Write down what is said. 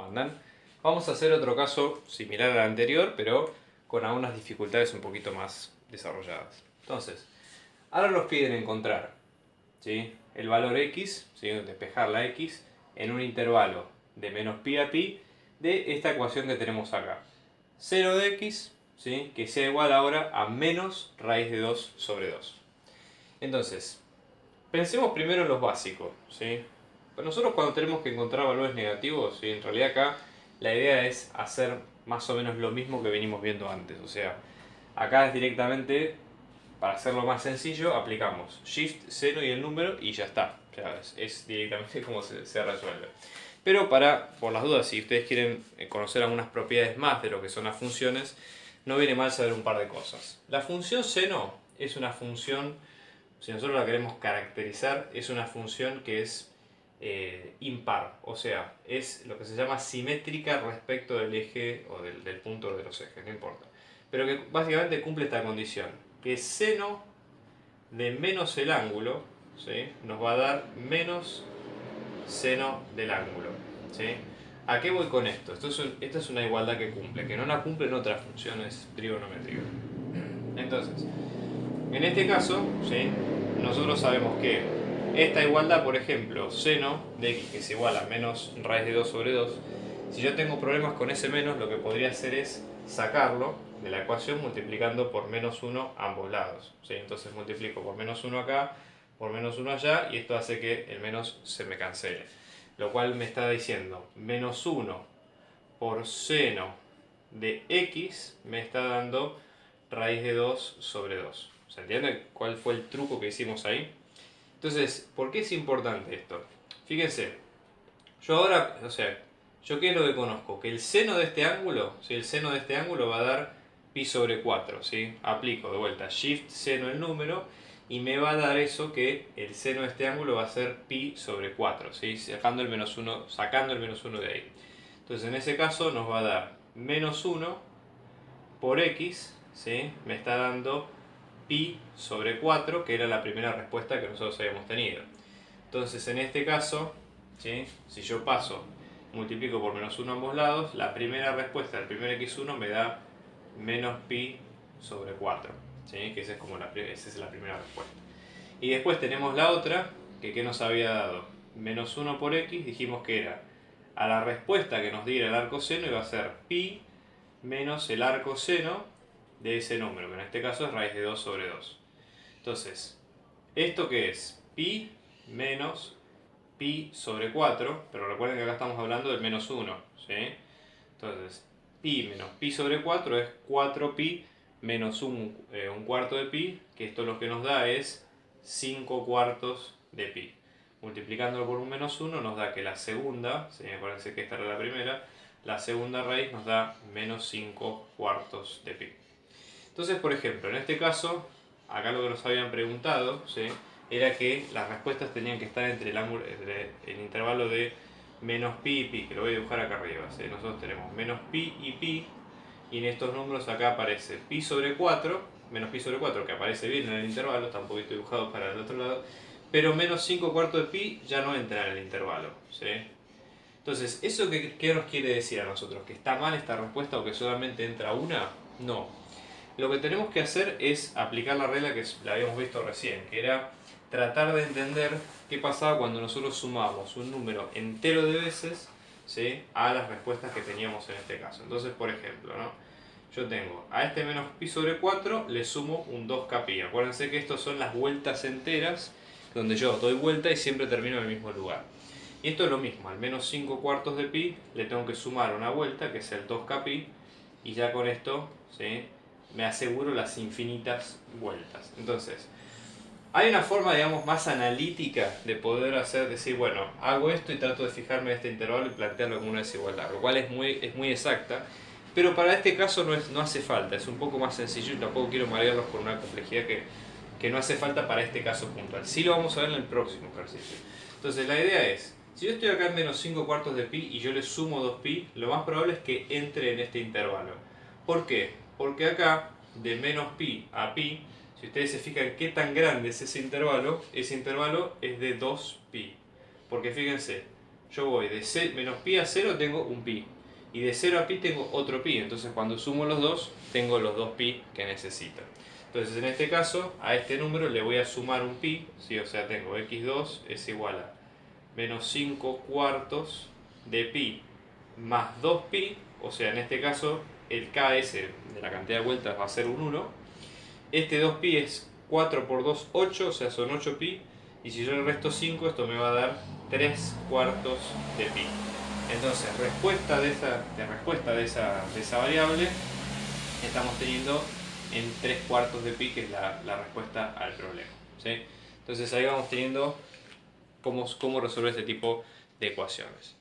¿Cómo andan? Vamos a hacer otro caso similar al anterior, pero con algunas dificultades un poquito más desarrolladas. Entonces, ahora nos piden encontrar, ¿sí?, el valor x, ¿sí?, despejar la x en un intervalo de menos pi a pi de esta ecuación que tenemos acá. 0 de x, ¿sí?, que sea igual ahora a menos raíz de 2 sobre 2. Entonces, pensemos primero en los básicos, ¿sí? Pues nosotros cuando tenemos que encontrar valores negativos, ¿sí?, en realidad acá la idea es hacer más o menos lo mismo que venimos viendo antes. O sea, acá es directamente, para hacerlo más sencillo, aplicamos Shift, seno y el número y ya está. O sea, es directamente como se resuelve. Pero por las dudas, si ustedes quieren conocer algunas propiedades más de lo que son las funciones, no viene mal saber un par de cosas. La función seno es una función, si nosotros la queremos caracterizar, es una función que es impar, o sea, es lo que se llama simétrica respecto del eje o del punto de los ejes, no importa. Pero que básicamente cumple esta condición, que seno de menos el ángulo, ¿sí?, nos va a dar menos seno del ángulo, ¿sí? ¿A qué voy con esto? Esta es una igualdad que cumple, que no la cumplen otras funciones trigonométricas. Entonces, en este caso, ¿sí?, nosotros sabemos que esta igualdad, por ejemplo, seno de x, que es igual a menos raíz de 2 sobre 2, si yo tengo problemas con ese menos, lo que podría hacer es sacarlo de la ecuación multiplicando por menos 1 ambos lados, ¿sí? Entonces multiplico por menos 1 acá, por menos 1 allá, y esto hace que el menos se me cancele. Lo cual me está diciendo menos 1 por seno de x me está dando raíz de 2 sobre 2. ¿Se entiende cuál fue el truco que hicimos ahí? Entonces, ¿por qué es importante esto? Fíjense, yo ahora, o sea, ¿yo qué es lo que conozco? Que el seno de este ángulo, ¿sí?, el seno de este ángulo va a dar pi sobre 4, ¿sí? Aplico de vuelta Shift, seno el número, y me va a dar eso, que el seno de este ángulo va a ser pi sobre 4, ¿sí?, sacando el menos 1 de ahí. Entonces, en ese caso nos va a dar menos 1 por x, ¿sí?, me está dando pi sobre 4, que era la primera respuesta que nosotros habíamos tenido. Entonces, en este caso, ¿sí?, si yo multiplico por menos 1 a ambos lados, la primera respuesta del primer x1 me da menos pi sobre 4, ¿sí?, que esa es la primera respuesta. Y después tenemos la otra, que nos había dado menos 1 por x, dijimos que era a la respuesta que nos diera el arco seno iba a ser pi menos el arco seno de ese número, que en este caso es raíz de 2 sobre 2. Entonces, ¿esto qué es? Pi menos pi sobre 4, pero recuerden que acá estamos hablando del menos 1, ¿sí? Entonces, pi menos pi sobre 4 es 4pi menos un cuarto de pi, que esto lo que nos da es 5 cuartos de pi. Multiplicándolo por un menos 1 nos da que la segunda, ¿sí?, acuérdense que esta era la primera, la segunda raíz nos da menos 5 cuartos de pi. Entonces, por ejemplo, en este caso, acá lo que nos habían preguntado, ¿sí?, era que las respuestas tenían que estar entre el intervalo de menos pi y pi, que lo voy a dibujar acá arriba, ¿sí? Nosotros tenemos menos pi, y en estos números acá aparece pi sobre 4, menos pi sobre 4, que aparece bien en el intervalo, está un poquito dibujado para el otro lado, pero menos 5 cuartos de pi ya no entra en el intervalo, ¿sí? Entonces, ¿eso qué nos quiere decir a nosotros? ¿Que está mal esta respuesta o que solamente entra una? No. Lo que tenemos que hacer es aplicar la regla que la habíamos visto recién, que era tratar de entender qué pasaba cuando nosotros sumábamos un número entero de veces, ¿sí?, a las respuestas que teníamos en este caso. Entonces, por ejemplo, ¿no?, yo tengo a este menos pi sobre 4, le sumo un 2k pi. Acuérdense que estos son las vueltas enteras, donde yo doy vuelta y siempre termino en el mismo lugar. Y esto es lo mismo, al menos 5 cuartos de pi le tengo que sumar una vuelta, que es el 2k pi, y ya con esto, ¿sí?, me aseguro las infinitas vueltas. Entonces, hay una forma, digamos, más analítica de poder decir, bueno, hago esto y trato de fijarme en este intervalo y plantearlo como una desigualdad, lo cual es muy exacta, pero para este caso no hace falta, es un poco más sencillo y tampoco quiero marearlos con una complejidad que no hace falta para este caso puntual. Sí lo vamos a ver en el próximo ejercicio. Entonces, la idea es, si yo estoy acá en menos 5 cuartos de pi y yo le sumo 2pi, lo más probable es que entre en este intervalo. ¿Por qué? Porque acá, de menos pi a pi, si ustedes se fijan qué tan grande es ese intervalo es de 2pi. Porque fíjense, yo voy de menos pi a 0 tengo un pi. Y de 0 a pi tengo otro pi. Entonces cuando sumo los dos, tengo los 2 pi que necesito. Entonces en este caso, a este número le voy a sumar un pi. ¿Sí? O sea, tengo x2 es igual a menos 5 cuartos de pi más 2 pi. O sea, en este caso, el ks de la cantidad de vueltas va a ser un 1. Este 2 pi es 4 por 2, 8. O sea, son 8 pi. Y si yo le resto 5, esto me va a dar 3 cuartos de pi. Entonces, respuesta de esa variable estamos teniendo en 3 cuartos de pi, que es la respuesta al problema. ¿Sí? Entonces ahí vamos teniendo cómo resolver este tipo de ecuaciones.